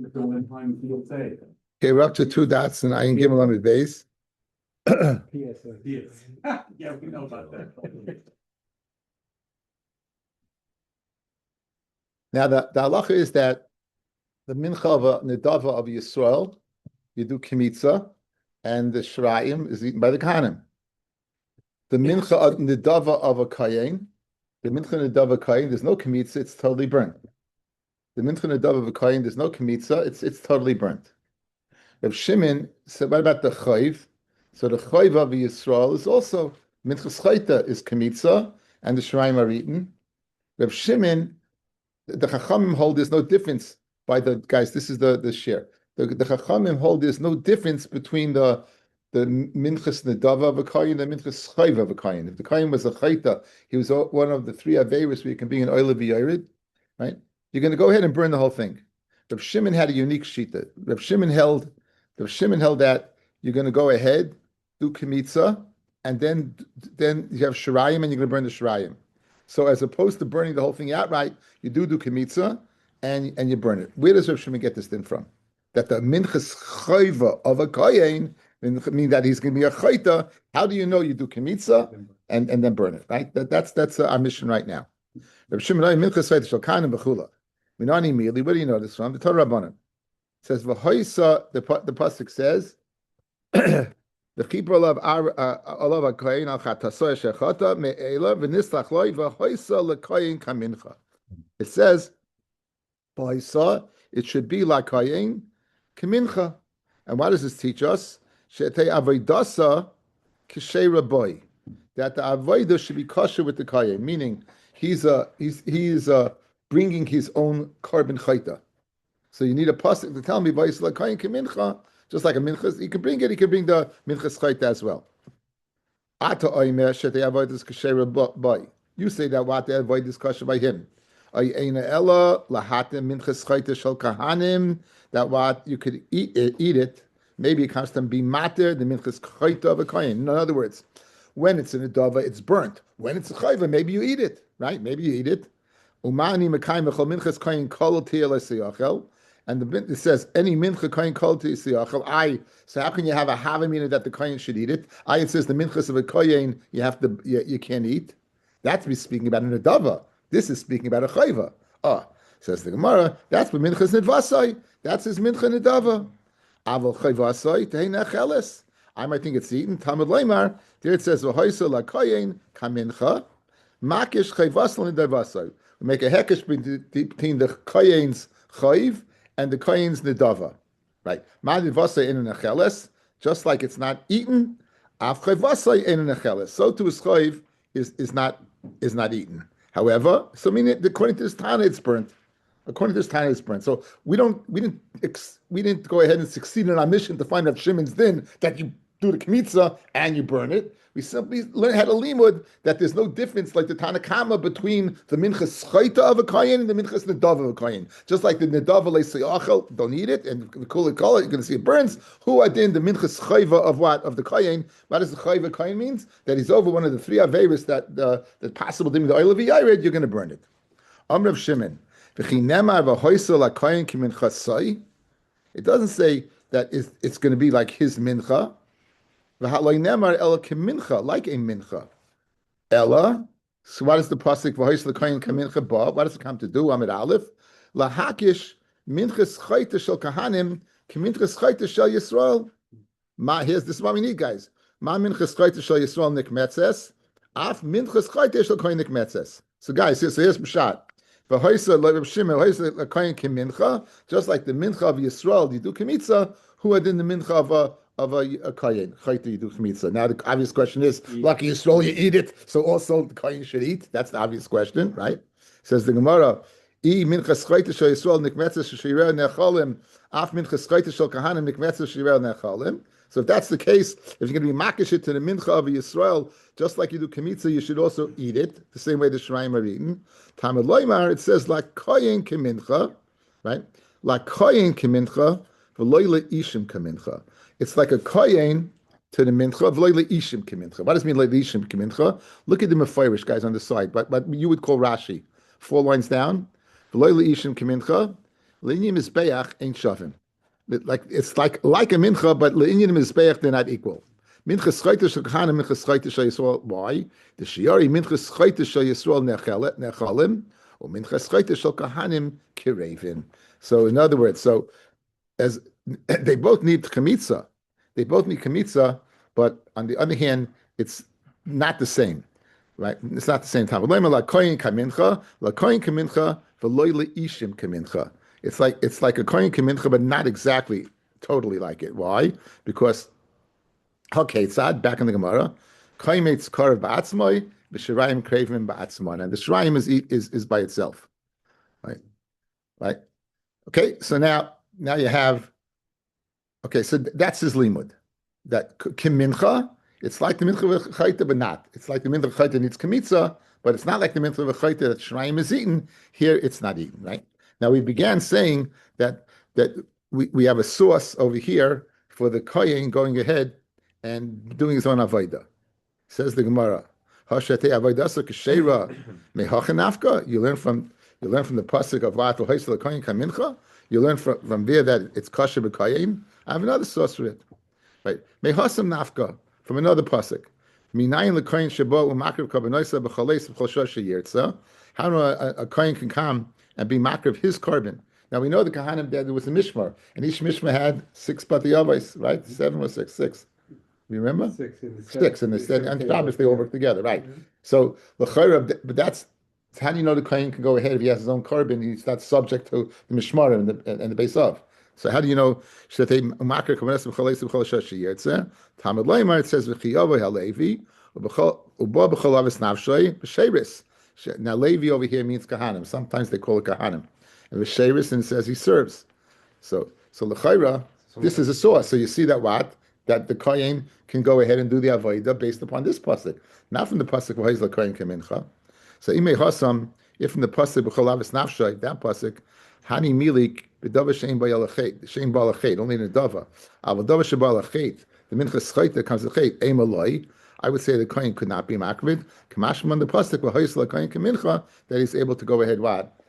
Okay, we're up to two dots and I can give him on his base. Yes. Yeah, we know about that. Now the halacha is that the mincha of a nedava of Yisrael, you do kimitza, and the shirayim is eaten by the kahanim. The mincha of nedava of a kayin, the mincha nedava kayin, there's no kimitza, it's totally burnt. The mincha nedava of a kayin, there's no kimitza, it's totally burnt. Rav Shimon said, what about the chayv? So the chayv of Yisrael is also minchas chayta is kimitza, and the shirayim are eaten. Rav Shimon, the chachamim hold there's no difference by the guys. This is the share. The chachamim hold there's no difference between the minchas nedava of a kayin and the minchas chayv of a kayin. If the kayin was a chayta, he was one of the three averis where you can be an oil v'yared, right? You're going to go ahead and burn the whole thing. Rav Shimon had a unique shita. Rav Shimon held that you're going to go ahead, do kimitza, and then you have shirayim, and you're going to burn the shirayim. So as opposed to burning the whole thing outright, you do kimitza, and you burn it. Where does Rav Shimon get this then from? That the minchas chayva of a kohen mean that he's going to be a chayta. How do you know you do kimitza and then burn it? Right. That's our mission right now. Rav Shimon minchas chayta shel kahanim b'chula. Minani immediately. Where do you know this from? The Torah Rabbanan. It says v'hoisa. The pasuk says. The keeper of olav hakoyin al chatasoy shechata me'ela v'nislach loy v'hoisa lekoyin kamincha. It says, "V'hoisa." It should be like koyin kamincha. And what does this teach us? She'etei avoidasa k'shei raboy. That the avodah should be kosher with the koyin, meaning he's bringing his own carbon chayta. So you need a pasuk to tell me v'hoisa lekoyin kamincha. Just like a minchas, he can bring it. He can bring the minchas chayta as well. You say that what they avoid is kosher by him. That what you could eat it. Maybe it comes to be mater the minchas chayta of a kohen. In other words, when it's in a dava, it's burnt. When it's a chayva, maybe you eat it, right? Maybe you eat it. And it says any mincha kohen kol tiyachal. So how can you have a havamina that the kohen should eat it? It says the minchas of a kohen you can't eat. That's me speaking about an adava. This is speaking about a chayva. Says the Gemara. That's what minchas nedvasai. That's his mincha nedava. Aval chayvasai teinacheles. I might think it's eaten. Talmud leimar. There it says v'hoisa la kohen kamincha makish chayvasal nedavasai. We make a hekesh between the kohen's chayv and the kohen's nedava, right? Madivasa in an acheles, just like it's not eaten. Avchayvasa in an acheles, so to his chayv is not eaten. However, so meaning according to this Tana, it's burnt. According to this Tana, it's burnt. So we didn't go ahead and succeed in our mission to find out Shimon's din that you do the kmitza and you burn it. We simply had a limud that there's no difference like the Tanakama between the minchas chayta of a kohen and the minchas nedava of a kohen. Just like the nedava leisayachel, don't eat it, and the kula kala, you're going to see it burns. Who adin the minchas chayva of what? Of the kohen. What does the chayva kohen means? That he's over one of the three averis that possible to the oil of yared, you're going to burn it. Amrav Shimon, v'chinemar v'hoisa la kohen ki minchasai. It doesn't say that it's going to be like his mincha. Like a mincha. Ella. So what is the pasuk? V'hois l'koyin kamincha ba. What does it come to do? Amid Aleph. Lahakish minchas chayta shel kahanim kaminchas chayta shel Yisrael. This is what we need, guys. Ma minchas chayta shel Yisrael nikmetzes. Af minchas chayta shel koyin nikmetzes. So guys, here's pshat. V'hois l'Shimon v'hois l'koyin kamincha. Just like the mincha of Yisrael, you do kamitza. Who are in the mincha of a kohen, chayta you do chmitza. Now the obvious question is, lucky Yisrael, you eat it, so also the kohen should eat. That's the obvious question, right? Says the Gemara, I minchas chayta shel Yisrael nikmetzes shirei nechalim, af minchas chayta shel kahanim nikmetzes shirei nechalim. So if that's the case, if you're going to be makish it to the mincha of Yisrael, just like you do kmitza, you should also eat it the same way the shirayim are eaten. Talmud loymar, it says la kohen kemincha, right? La kohen kemincha, v'loy leishim kemincha. It's like a kohen to the mincha, v'loy leishim kemincha. What does it mean leishim kemincha? Look at the mefarish guys on the side, but you would call Rashi. 4 lines down. V'loy leishim kemincha, L'inyan mizbeach ain't shavim. Like it's like a mincha, but l'inyan mizbeach they're not equal. Mincha schayta shel kahanim, mincha schayta shel Yisrael. Why? The shiari mincha schayta shel Yisrael nechalim, or mincha schayta shel kahanim kirevin. So in other words, so as they both need chamitza, but on the other hand, it's not the same, right? It's not the same time. It's like a kohen kamincha, but not exactly totally like it. Why? Because tzad back in the Gemara, kohen makes karav ba'atzmai, the shirayim krevim ba'atzmai, and the shirayim is by itself, right? Right. Okay, so now you have. Okay, so that's his limud. That kimincha, it's like the mincha v'chayta, but not. It's like the mincha v'chayta needs kamitza, but it's not like the mincha v'chayta that shirayim is eaten. Here, it's not eaten, right? Now we began saying that we have a source over here for the kohen going ahead and doing his own avodah. Says the Gemara, Hashate avodah k'sheira mehachanafka. You learn from the pasuk of Vat v'haisel kohen kamincha. You learn from there that it's kosher b'kohen. I have another source for it, right? Mehasam nafka from another pasuk. Minayin lekohen shebo u'makriv kabanoisa b'chaleis b'chol sheyirtza. How a kohen can come and be makriv his carbon. Now we know the kahanim that there was a mishmar, and each mishmar had 6 patiyavos, right? 7 or 6. You remember? 6 in the 6 and Shabbos they all work together, right? So l'chayra, but that's how do you know the kohen can go ahead if he has his own carbon? He's not subject to the mishmar and the base of. So how do you know? It says v'chiyavo halevi uba b'cholavis nafshay b'sheiris. Now Levi over here means kahanim. Sometimes they call it kahanim, and v'sheiris, and it says he serves. So l'chayra, this is a source. So you see that the kohen can go ahead and do the avodah based upon this pasuk, not from the pasuk v'hayz l'kohen kamincha. So imei hasam, if from the pasuk b'cholavis nafshay, that pasuk. Hani milik b'dava shein ba'alachet, only in a dava. Aval dava she'ba'alachet, the minchas chayta comes to chet, emaloi. I would say the kohen could not be makrid. Kamashman the pasuk v'hoyis l'kohen kamincha, that he's able to go ahead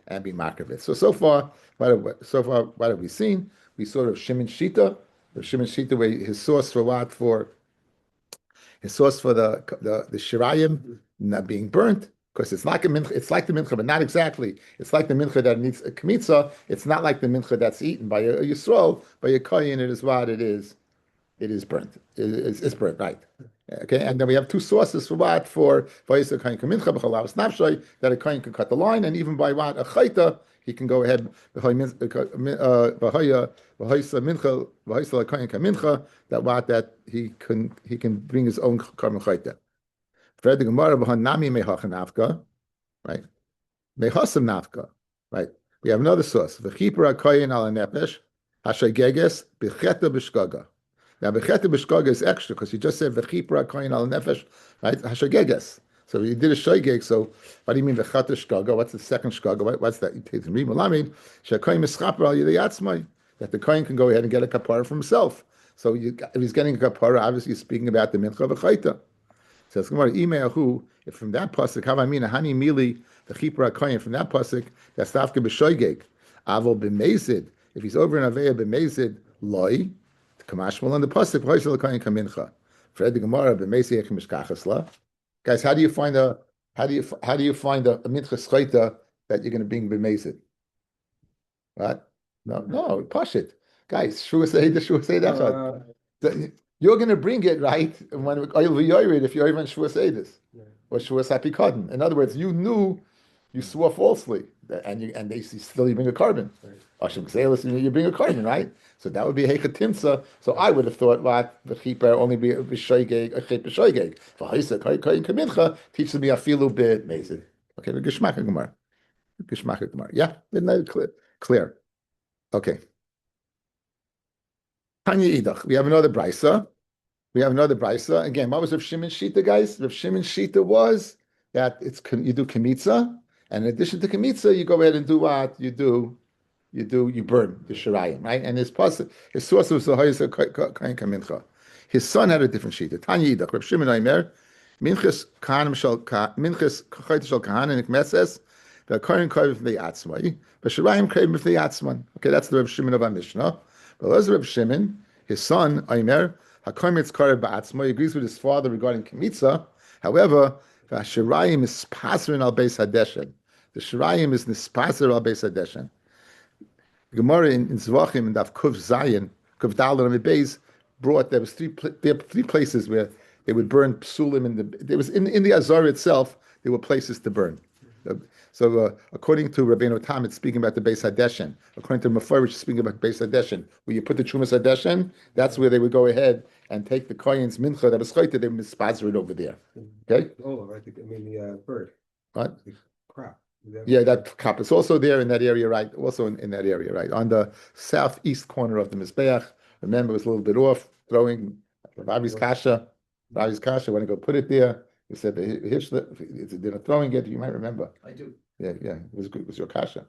and be makrid. So far, what have we seen? We sort of Shimon Shita, where his source for the shirayim not being burnt. Because it's like a mincha, it's like the mincha, but not exactly. It's like the mincha that needs a kamitza. It's not like the mincha that's eaten by a yisrael, by a kohen. It is what it is. It is burnt. It's burnt, right? Okay, and then we have 2 sources for vayisa kohen kamincha b'chalav snapshay, that a kohen can cut the line, and even by a chayta he can go ahead v'hayisa mincha v'hayisa kohen kamincha, that he can bring his own karm chayta. Fred the Gemara nami mehachan nafka, right? Mehasam nafka, right? We have another source. V'chipra koyin ala nefesh hashageges b'cheta b'shgaga. Now b'cheta b'shgaga is extra because you just said v'chipra koyin ala nefesh, right? Hashageges. So you did a shogeg. So what do you mean v'cheta shgaga? What's the second shgaga? What's that? You take the read malamid shekoyin mischaper al yidei atzmai, that the koyin can go ahead and get a kapara for himself. So if he's getting a kapara, obviously he's speaking about the mincha v'chayta. Says Gemara, Imeahu, if from that pasuk, Havamina Hani Mili, the Chipra Kohen, from that pasuk, that's Tafka B'Shoigeg. Avol B'Mezid, if he's over in Aveya B'Mezid, Loi, Kamashmal on the pasuk, V'Hoysel Kohen Kamincha. Fred the Gemara, B'Mezid Echim Mishkachasla. Guys, how do you find a mincha schayta that you're going to bring B'Mezid? What? No, push it. Guys, Shua say that. You're going to bring it, right, when if you're even Shua Seidis or Shua Sapikadin. In other words, you knew you swore falsely, and they still you bring a carbon. Hashem Gzelis, you bring a carbon, right? So that would be Hechatimsa. So I would have thought, what, the Chipper only be a B'Shoigeg, a Chip B'Shoigeg. V'Haisa, Koyin Kamincha, teaches me a filu bit, Mezid. Okay, Geshmach Gemara. Yeah, isn't that clear? Okay. Tanya Idach. We have another brisa. Again, what was Rav Shimon Shita, guys? Rav Shimon Shita was that you do kamitza, and in addition to kamitza, you go ahead and do what? You burn the shirayim, right? And his source was the highest kain kamincha. His son had a different Shita. Tanya Idach. Rav Shimon Aimer, minchas kahanim shal kahanim nikmeses The Kohen Kohen B'fnei Atzmai, B'Shirayim Kohen B'fnei Atzman. Okay, that's the Reb Shimon of our Mishnah. But as Reb Shimon, his son Aimer, HaKohen Kohen B'Atzmai, agrees with his father regarding Kemitza. However, the Shirayim is Pasrin al Beis Hadeshen. The Shirayim is Nispaser al Beis Hadeshen. The Gemara in Zvachim and Daf Kuv Zayin, Kuv Dalet and Beis brought there was three places where they would burn psulim there was in the Azar itself there were places to burn. So according to Rabbeinu Tam, it's speaking about the Beis Hadeshen. According to Mefarish, it's speaking about Beis Hadeshen. Where you put the Chumas Hadeshen, that's where they would go ahead and take the Kohen's mincha that was chayta, they would spazzer it over there. Okay? Oh, right. I mean, the bird. What? The crop. Yeah, that cup is also there in that area, right? Also in that area, right? On the southeast corner of the Mizbeach. Remember, it was a little bit off, throwing Rabbi's kasha. Rabbi's kasha, when I go put it there, he said, they're not throwing it, you might remember. I do. Yeah, it was good. It was your kasha.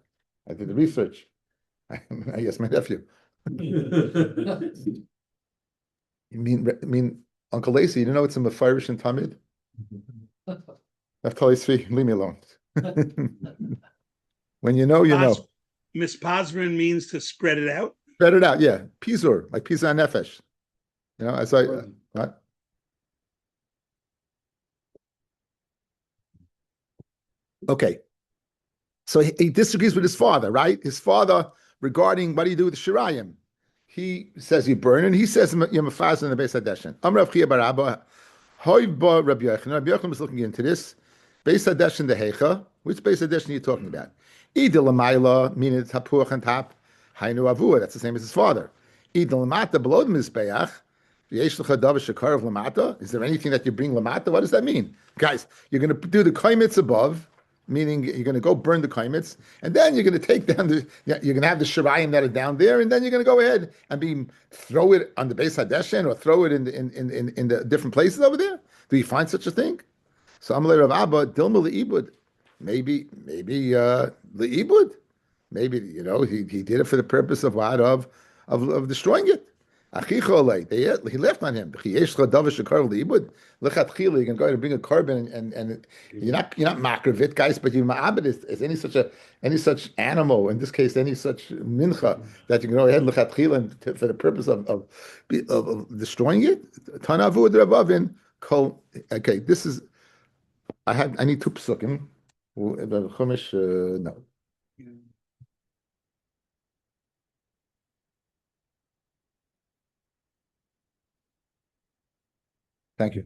I did the research. I asked my nephew. You mean Uncle Lacey, you know it's a Mefarish and Tamid? Leave me alone. When you know, you know. Mispazrin means to spread it out. Spread it out, yeah. Pizur, like Pizar Nefesh. You know, as I what? Okay. So he disagrees with his father, right? His father regarding what do you do with the Shirayim. He says you burn, and he says you're mafaz in the Beis Hadeshen. Amrav Chia Barabba, Hoiba Rabbi Yochanan. Rabbi Yochanan was looking into this. Beis Hadeshen the Heicha. Which Beis Hadeshen are you talking about? Idil Amayla, meaning it's Hapuach and Tap. Hainu Avua, that's the same as his father. Idil Lamata below the Mizbeach. Is there anything that you bring lamata? What does that mean? Guys, you're going to do the kaimitz above, meaning you're going to go burn the kaimitz, and then you're going to take down you're going to have the shirayim that are down there, and then you're going to go ahead and throw it on the Beis Hadeshen or throw it in the different places over there. Do you find such a thing? So Amalei Rav Abba, Dilma le'ibud. Maybe le'ibud. Maybe, he did it for the purpose of what? Of destroying it. He left on him. You can go and bring a carbon and you're not makravit, guys, but you ma'abed is any such animal, in this case any such mincha that you can go ahead and for the purpose of destroying it. Tanavu d'Ravavin kol. Okay, this is I need two psukim. No. Thank you.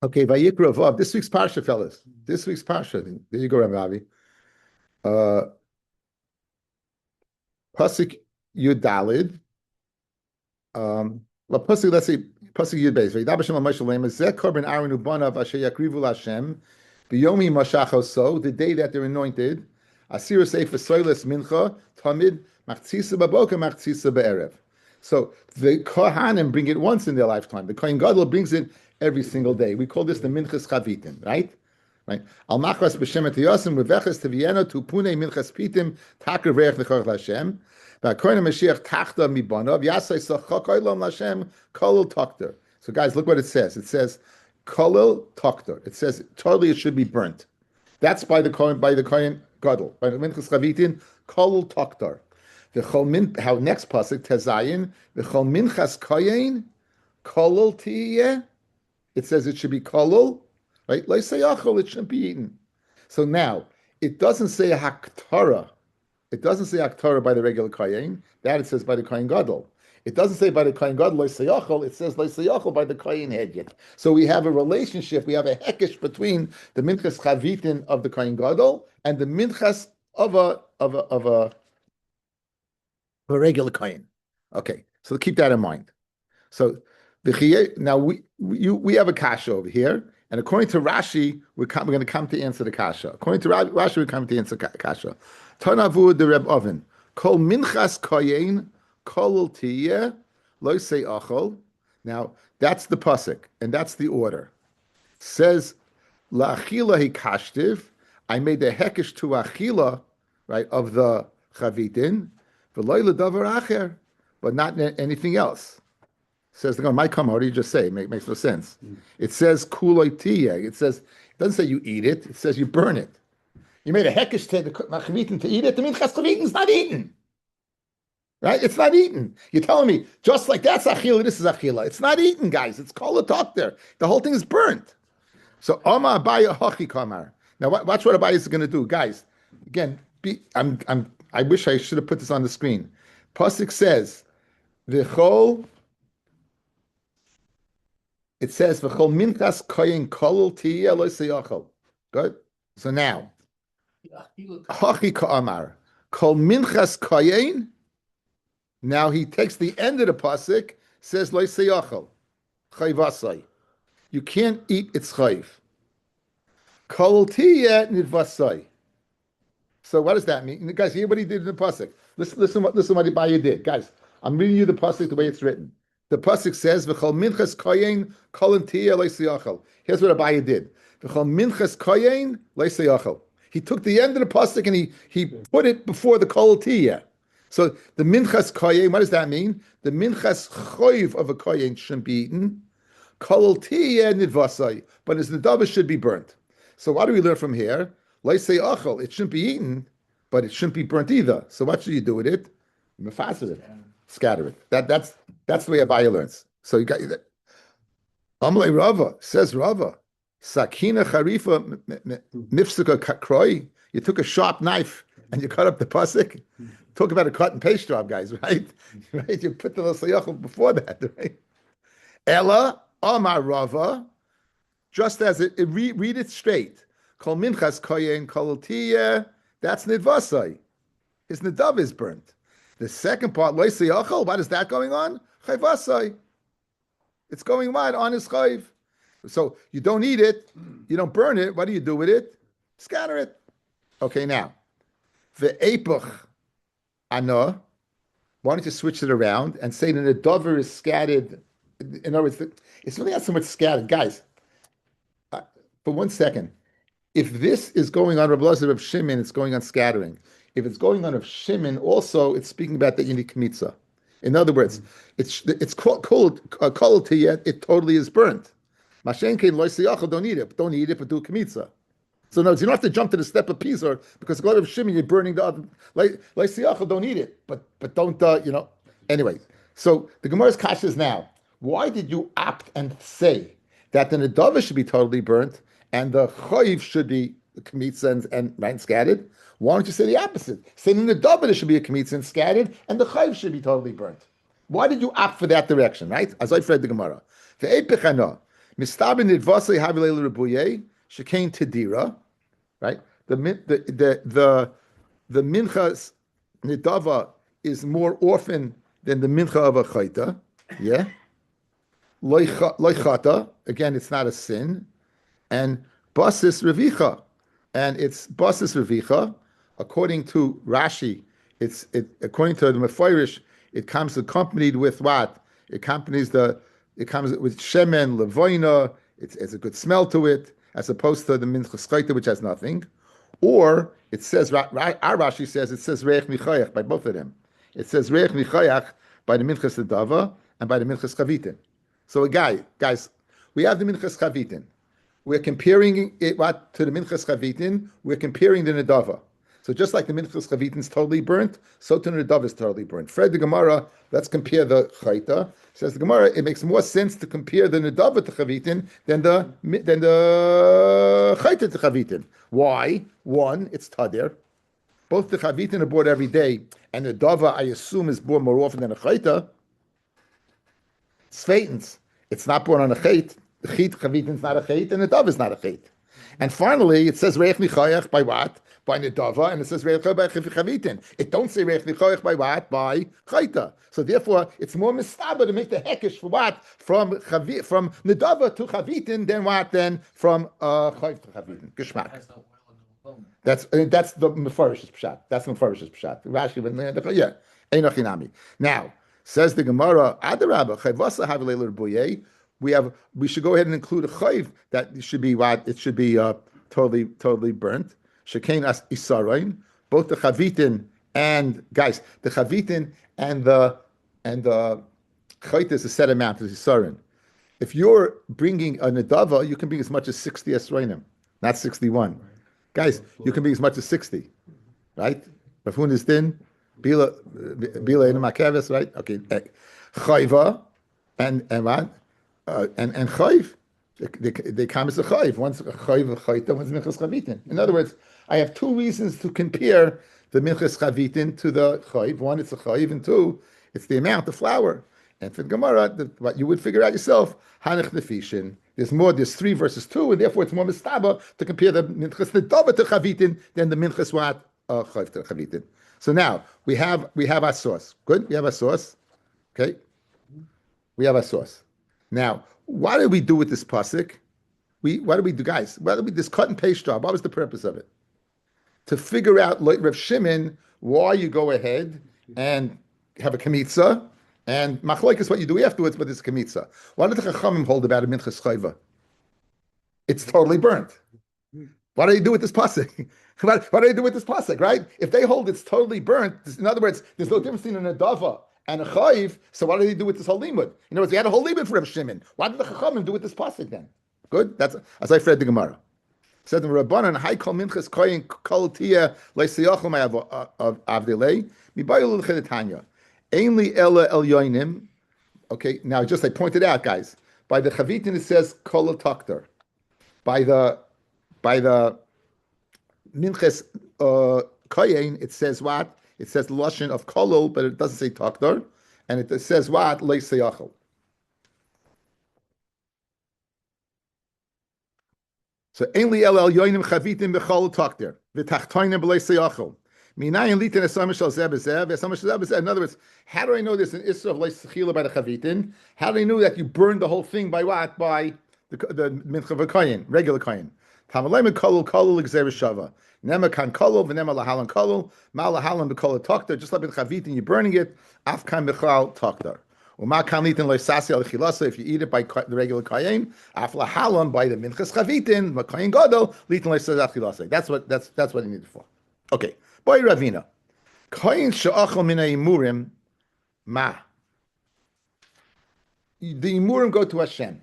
Okay, Vayikra Vav. This week's parsha, fellas. This week's parsha. There you go, Rabbi. Pasuk Yudalid. Pasuk, let's see. Pasuk Yud Beis. Vayidab Hashem al Moshe Lema. Zeh korban Aaron ubanav asher yakrivu Hashem. B'yomi mashachoso. The day that they're anointed. Asir seif v'soiles mincha. Tamid machtzisa b'boka machtzisa b'erev. So the Kohanim bring it once in their lifetime. The Kohen Gadol brings it every single day. We call this the Minchas Chavitim, right? Al machras b'shem etiyosim reveches tevieno tupune minchas pitim takar veich nechorch l'Hashem. V'akoyin Mashiach tachta mibanav yasai sachok olam l'Hashem kolol takter. So guys, look what it says. It says kolol takter. It says totally it should be burnt. That's by the Kohen Gadol. By the Minchas Chavitim kolol takter. The chol how next pasuk tezayin the chol minchas koyin kolol tiyeh. It says it should be kolol, right? Lo sayachol, it shouldn't be eaten. So now it doesn't say haktara. It doesn't say haktara by the regular koyin. That it says by the koyin gadol. It doesn't say by the koyin gadol lo sayachol. It says lo sayachol by the koyin hedyet. So we have a relationship. We have a hekesh between the minchas chavitin of the koyin gadol and the minchas of a regular koyin. Okay, so keep that in mind. So now we have a kasha over here, and according to Rashi, we're going to come to answer the kasha. According to Rashi, we're coming to answer kasha. Tanavu the Reb Oven kol minchas koyin kol tiyeh lo say achol. Now that's the pasuk, and that's the order. It says la'achila hikashtiv I made the hekesh to achila, right, of the chavitin, v'loy ledavar acher, but not anything else. Says the my come. What do you just say? Makes no sense. It says kuloi tiyeh. It doesn't say you eat it. It says you burn it. You made a hekesh to the chavitin to eat it. The minchas chavitin is not eaten. Right? It's not eaten. You're telling me just like that's achila, this is achila. It's not eaten, guys. It's kol talk there. The whole thing is burnt. So Oma Abaya Hachi Kamar. Now watch what Abaya is going to do, guys. Again, I wish I should have put this on the screen. Pasuk says, "V'chol." It says, "V'chol minchas koyin kolul tiyeh lo seyachol." Good. So now, Hachi Kamar, Kol minchas koyin. Now he takes the end of the pasuk, says lo seyachol, chayvasai. You can't eat its chayv. Kol tiyeh nidvasai. So what does that mean? Guys, hear what he did in the pasuk. Listen what Abaya did. Guys, I'm reading you the pasuk the way it's written. The pasuk says, "V'chol minchas koyin kol tiyeh lo seyachol." Here's what Abaya did. V'chol minchas koyin lo seyachol. He took the end of the pasuk and he put it before the kol tiyeh. So the minchas koyin, what does that mean? The minchas choiv of a koyin shouldn't be eaten. Kol tiyeh nidvasai, but his nedava should be burnt. So what do we learn from here? Leisei achol, it shouldn't be eaten, but it shouldn't be burnt either. So what should you do with it? Mefaser it, scatter it. That's the way Abaya learns. So you got that. Amalei Rava says Rava, Sakina charifa mifsuka kroi. You took a sharp knife and you cut up the pasuk. Talk about a cut and paste job, guys, right? Right? You put the Lasayachal before that, right? Ella Amar Rava, just as read it straight. Kol minchas koyen kol tiyeh, that's nidvasai. His nadav is burnt. The second part, loisayachal, what is that going on? Chayvasai. It's going what? On his chayv. So you don't eat it, you don't burn it. What do you do with it? Scatter it. Okay, now the epoch ana. Why don't you switch it around and say that the dover is scattered? In other words, it's really not so much scattered, guys. For 1 second, if this is going on Rabbi Elazar of Shimon, it's going on scattering. If it's going on of Shimon, also it's speaking about that you need kmitza. In other words, it's called yet it totally is burnt. Mashenkein loy siyachol, don't eat it, but do kmitza. So no, you don't have to jump to the step of Pizar because the of Shimon you're burning the other. Like siyachol, don't eat it, but don't Anyway, so the Gemara's kasha is now. Why did you opt and say that the nedava should be totally burnt and the chayiv should be kmitza and scattered? Why don't you say the opposite? Say in the nedava there should be a kmitza and scattered and the chayiv should be totally burnt. Why did you opt for that direction? Right? As I've read the Gemara, mistabin nidvasei havilei rebuye shekain tedira. Right? The minchas nedava is more often than the mincha of a chayta. Yeah. Loichata, again, it's not a sin, and basis revicha, and it's basis revicha. According to Rashi, according to the Mefarish, it comes accompanied with what? It comes with shemen levoina. It's a good smell to it, as opposed to the minchas chayta, which has nothing. Or it says our Rashi says reich michayach by both of them. It says reich michayach by the minchas nedava and by the minchas chavitin. So guys, we have the minchas chavitin. We're comparing it to the minchas chavitin. We're comparing the nedava. So just like the minchas chavitin is totally burnt, so to the nedava is totally burnt. Fred the Gemara, let's compare the chayta. Says the Gemara, it makes more sense to compare the nedava to chavitin than the chayta to chavitin. Why? One, it's tadir. Both the chavitin are bought every day, and the nedava, I assume, is bought more often than a chayta. Sveitens, it's not born on a chait. The chit chavitin is not a chait, and the dove is not a chait. And finally, it says reich nichayach by what? By nedava, and it says reich by chavitin. It don't say reich nichayach by what? By chayta. So therefore, it's more mistaba to make the hekesh for what? From nedava to chavitin than what? Then from chayv to chavitin. Geschmack. That's the mefarish's pshat. That's the mefarish's pshat. Rashi, yeah, einochinami. Now. Says the Gemara, Adarabba, chayvasa havileiler buye. We should go ahead and include a chayv that should be what? It should be totally burnt. Shekain as isaroin. Both the chavitin and guys, the chavitin and the chayt is a set amount of isaroin. If you're bringing a nedava, you can bring as much as 60 esroinim, not 61. Guys, you can bring as much as 60, right? Rafun is din, bila in makeves, right? Okay, chayva and what? And chayv, they come as a chayv. One's a chayv, a chayta, one's minchas chavitin. In other words, I have two reasons to compare the minchas chavitin to the chayv. One, it's a chayv, and two, it's the amount of flour. And for the Gemara, what you would figure out yourself, hanich nefishin. There's 3 versus 2, and therefore it's more mistaba to compare the minchas nedava to chavitin than the minchas what chayv to chavitin. So now we have our sauce. Good, we have our sauce. Okay, we have our sauce. Now, what did we do with this pasuk? What did we do, guys? What did we this cut and paste job? What was the purpose of it? To figure out, like Rav Shimon, why you go ahead and have a kamitza. And machloek is what you do afterwards, but it's kamitza. Why did the Chachamim hold about a minchas chayva? It's totally burnt. What do you do with this pasuk? What do you do with this pasuk, right? If they hold it's totally burnt, in other words, there's no difference between a nedava and a chayiv, so what do they do with this whole limud? In other words, they had a whole limud for Rav Shimon. What did the Chachamim do with this pasuk then? Good? That's as I read the Gemara. Said the Rabbanan, "Hay kol minchas koyin kol tia leisiyachol of avdelei mibayul l'chedetanya." Ainly ella el yoinim. Okay, now just I pointed out, guys, by the chavitin it says kol takter. By the minches koyin it says what? It says lashon of kolol, but it doesn't say takter, and it says what? Leisayachol. So ainly ella el yoinim chavitin bechol takter v'tachtoinim b'leisayachol. In other words, how do I know there's an issue of leisachila by the chavitin? How do I know that you burned the whole thing by what? By the mincha v'kayin, regular kayin. Tamalem kolul kolul l'gzeir shava. Nema kan kolul v'nema lahalan kolul. Ma lahalan b'kol taktar. Just like with chavitin, you're burning it. Afkan b'chal taktar. Uma kan litin leisasi al chilasa. If you eat it by the regular kayin, af lahalan by the minchas chavitin, v'kayin gadol litin leisasi al chilasa. That's what you need it for. Okay. Boy Ravina, kain she'achal min ha'Imurim, ma. The Imurim go to Hashem.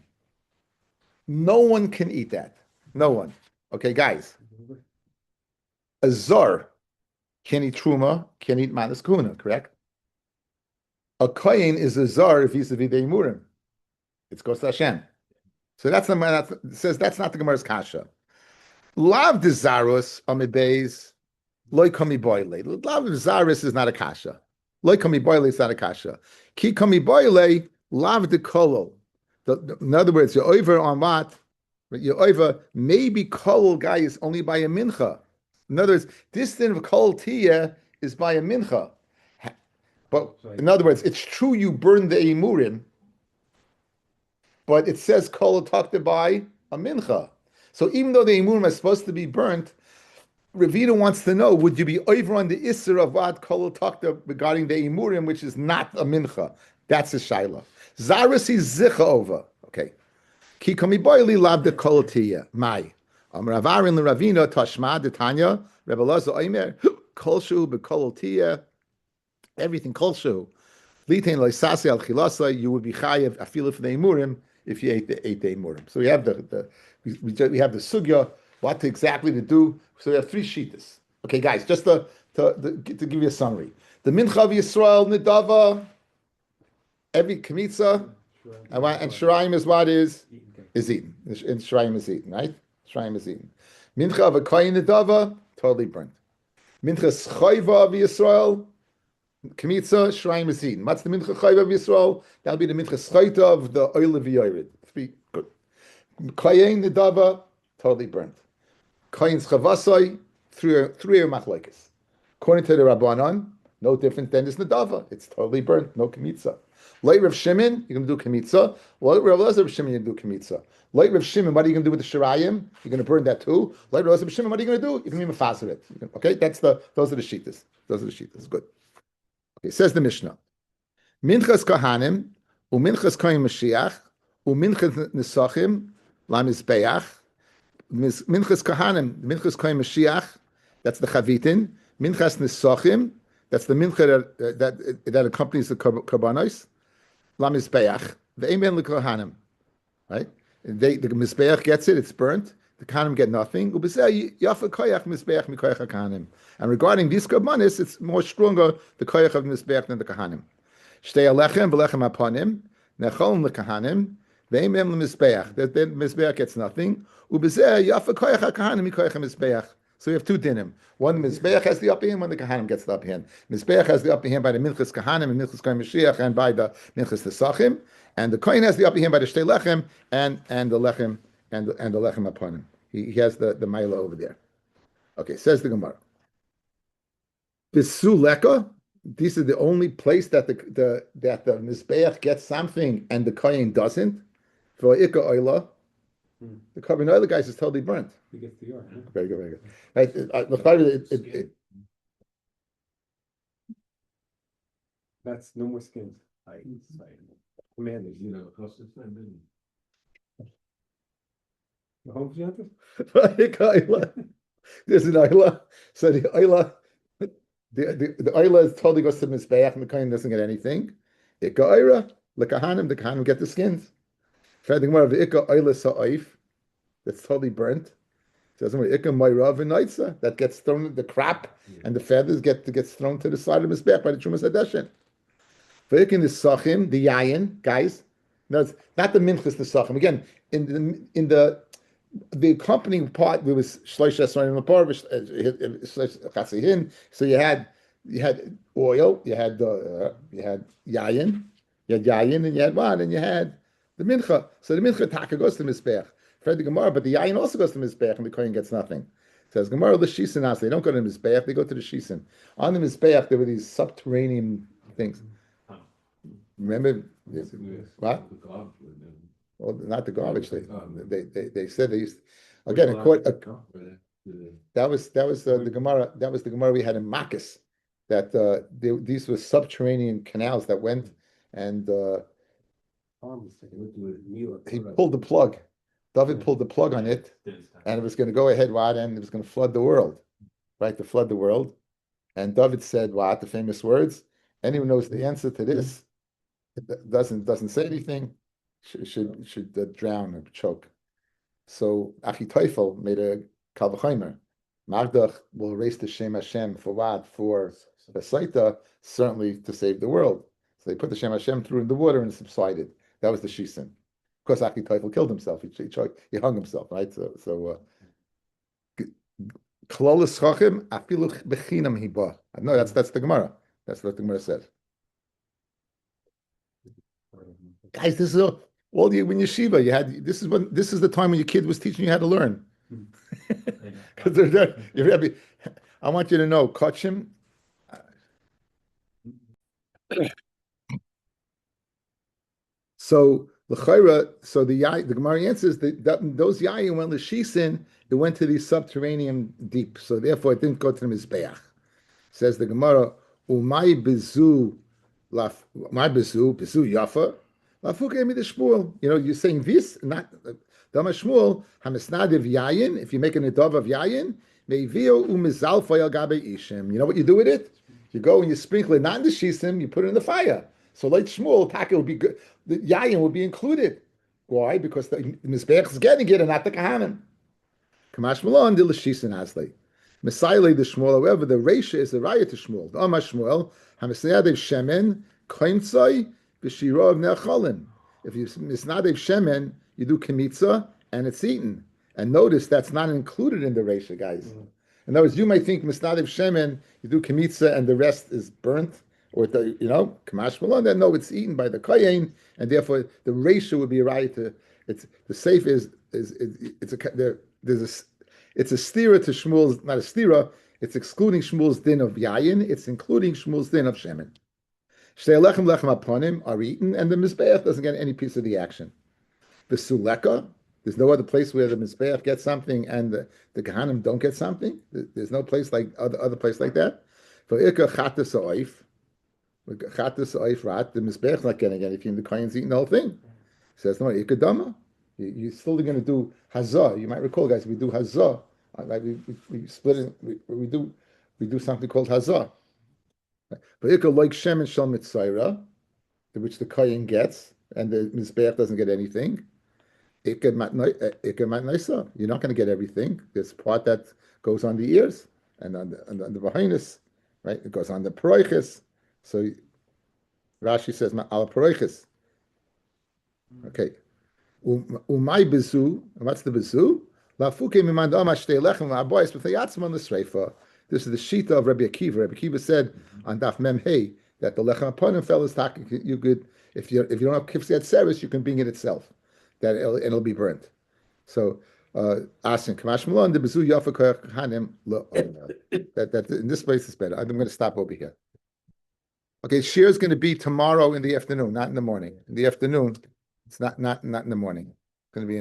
No one can eat that. No one. Okay, guys. A zar can eat truma, can eat manas kuna, correct? A kain is a zar vis-a-vis the Imurim. It goes to Hashem. So that's not the Gemara's kasha. Lav de zarus amibeis. Loi kami boile. Lav zaris is not a kasha. Loi kami boile is not a kasha. Ki kami boile lav de kolol. In other words, you're over on what? You're over. Maybe kolol guy is only by a mincha. In other words, this thing of kol tia is by a mincha. But in other words, it's true you burn the emurim, but it says kol takta by a mincha. So even though the emurim are supposed to be burnt, Ravina wants to know, would you be over on the Isser of what Kol Takta regarding the Imurim, which is not a mincha? That's a shaila. Zaris is zicha over. Okay. Ki kami boili lav de kol tiya. Mai. Ravarin Ravina tashma de Tanya. Rebbe Loza Oimer. Kol shu be kol tiya. Everything kol shu. Litain loisasi al chilasa. You would be chayev afila for the Imurim if you ate the Imurim. So we have we have the sugya. What exactly to do? So we have 3 shitas. Okay, guys, just to give you a summary. The mincha of Yisrael nedava, every kamitza, and shirayim is what is eaten. And shirayim is eaten, right? Shirayim is eaten. Mincha of a koyin nedava, totally burnt. Mincha chayva of Yisrael, kamitza, shirayim is eaten. What's the mincha chayva of Yisrael? That'll be the mincha schayta of the oil of yored. 3 good. Koyin nedava, totally burnt. Kain's chavasai, 3 machlekes. According to the Rabbanan, no different than this nedava. It's totally burnt, no kamitza. Like Rav Shimon, you're going to do kamitza. Like Rav Shimon, you're going to do kamitza. Like Rav Shimon, what are you going to do with the shirayim? You're going to burn that too. Like Rav Shimon, what are you going to do? You're going to be mefaser it. Okay, those are the shittas. Good. Okay, says the Mishnah. Minchas kahanim, uminchas kohen Mashiach, uminchas nesachim, lamizbeach. Minchas Kahanim, Minchas Kohen Mashiach, That's the chavitin. Minchas nisachim. That's the mincha that accompanies the karbanos. La mizbeach. Ve'emen l'kohanim. Right? The mizbeach gets it. It's burnt. The kahanim get nothing. Ubezeh yafa koyach mizbeach mikoyach kahanim. And regarding these karbanos, it's more stronger the koyach of mizbeach than the kahanim. Shtei alechem v'lechem aponim. Necholm l'kahanim. Ve'emen l'mizbeach. The mizbeach gets nothing. Ubezeh yafa koyach kahanim mikoyach mizbeach. So we have two dinim. One, Mizbeach has the upper hand, one the Kahanim gets the upper hand. Mizbeach has the upper hand by the Minchas Kahanim and Minchas Kohen Mashiach and by the Minchas Tesachim. And the Kohen has the upper hand by the Shtei Lechem and the Lechem and the Lechem upon him. He has the Maila over there. Okay, says the Gemara. Bisu Leka, this is the only place that the Mizbeach gets something and the Kohen doesn't. For Ika Oila, the carbon oil guys is totally burnt. He gets the yard. Huh? Very good, very good. Right, That's no more skins. Commanders. The home fiantas? there's an oila. So the oila, the oila is totally goes to Mizbeach, and the kohen doesn't get anything. Ika oira, the kahanim get the skins. Further more of the ika oila sa'if, that's totally burnt. So that gets thrown, the crap and the feathers gets thrown to the side of his back by the Trumas Hadeshin. V'yikin is Sachim, the Yayin, guys. No, it's not the Minchas, the Sachim. Again, in the accompanying part, there was Shlosh Esrayim Lepar, Chassihin. So you had oil, you had Yayin, and you had what? And you had the Mincha. So the Mincha Taka goes to Mizbeach. The Gemara, but the Yayin also goes to Mizbeach and the Kohen gets nothing. It says Gemara the Shisin as they don't go to Mizbeach, they go to the Shisin. On the Mizbeach there were these subterranean things. Remember what? Well, not the garbage. They said they used again. That was the Gemara. That was the Gemara we had in Makis. That these were subterranean canals that went and he pulled the plug. David pulled the plug on it, and it was going to go ahead, what, and it was going to flood the world, right? To flood the world. And David said, what, the famous words? Anyone knows the answer to this? It doesn't say anything. Should drown or choke. So Achitophel made a Kal V'chomer. Mardach will erase the Shem Hashem for what? For the Saita, certainly to save the world. So they put the Shem Hashem through in the water and it subsided. That was the Shisin. Of course, Achitophel killed himself. He hung himself, right? So Klolos Chachim afilu bechinam hiba. No, that's the Gemara. That's what the Gemara said. Guys, this is all you when yeshiva. You had this is the time when your kid was teaching you how to learn. Because they're Rabbi. I want you to know, Kachim. So the Gemara answers that those yayin went l'shisin, it went to the subterranean deep. So therefore, it didn't go to the mizbeach. Says the Gemara, "Umay bezu yafa lafukei mid shmuel." You know, you're saying this, not dama shmuel hamisnadiv yayin. If you make an adov of yayin, meivio umizal fayal gabe ishim. You know what you do with it? You go and you sprinkle it, not in the shisim, you put it in the fire. So like Shmuel, Taka will be good. The Yayin will be included. Why? Because the Mizbeach is getting it and not the Kahanim. Kamash Malon dil Shisin Asli. Messiah the Shmuel, however, the Reisha is the Raya to Shmuel. The Amar Shmuel, Hamisayadev Shemen, Koimtzai, Bishirov Nechalim. If you Misnadev Shemen, you do Kemitza and it's eaten. And notice that's not included in the Reisha, guys. In other words, you might think Misnadev Shemen, you do Kemitza and the rest is burnt. Or Kamash Malon, then no, it's eaten by the Kohen, and therefore the ratio would be right to it's the safe is it's a stira to Shmuel's, not a stira, it's excluding Shmuel's din of Yayin, it's including Shmuel's din of Shemen. Shtei lechem upon him are eaten, and the Mizbeach doesn't get any piece of the action. The Suleka, there's no other place where the Mizbeach gets something and the Kahanim don't get something. There's no place like other place like that. For Ika Chatas Oif, the Mizbeach not getting anything. The Kohen's eating the whole thing. Says no, Ikadama. You're still going to do Hazah. You might recall, guys, we do Hazah Right? We split it. We do something called hazah. But it could like shem and shel mitzayra, which the kohen gets, and the mizbeach doesn't get anything. It can matnaisa. You're not going to get everything. There's a part that goes on the ears and on the behinus, right? It goes on the paroiches. So Rashi says al paroiches. Okay. Umay bezu. What's the bezu? Lafuke mimand amashtei lechem va'abois b'chayatzim on the sreifa. This is the shita of Rabbi Akiva. Rabbi Akiva said on Daf Mem Hey that the lechem upon him fellas talking. You could if you don't have kifsiyat seris, you can bring it itself. That it'll be burnt. So asin kamash malon the bezu yafa kohanim that in this place is better. I'm going to stop over here. Okay, shir is going to be tomorrow in the afternoon, not in the morning. In the afternoon, it's not in the morning. It's going to be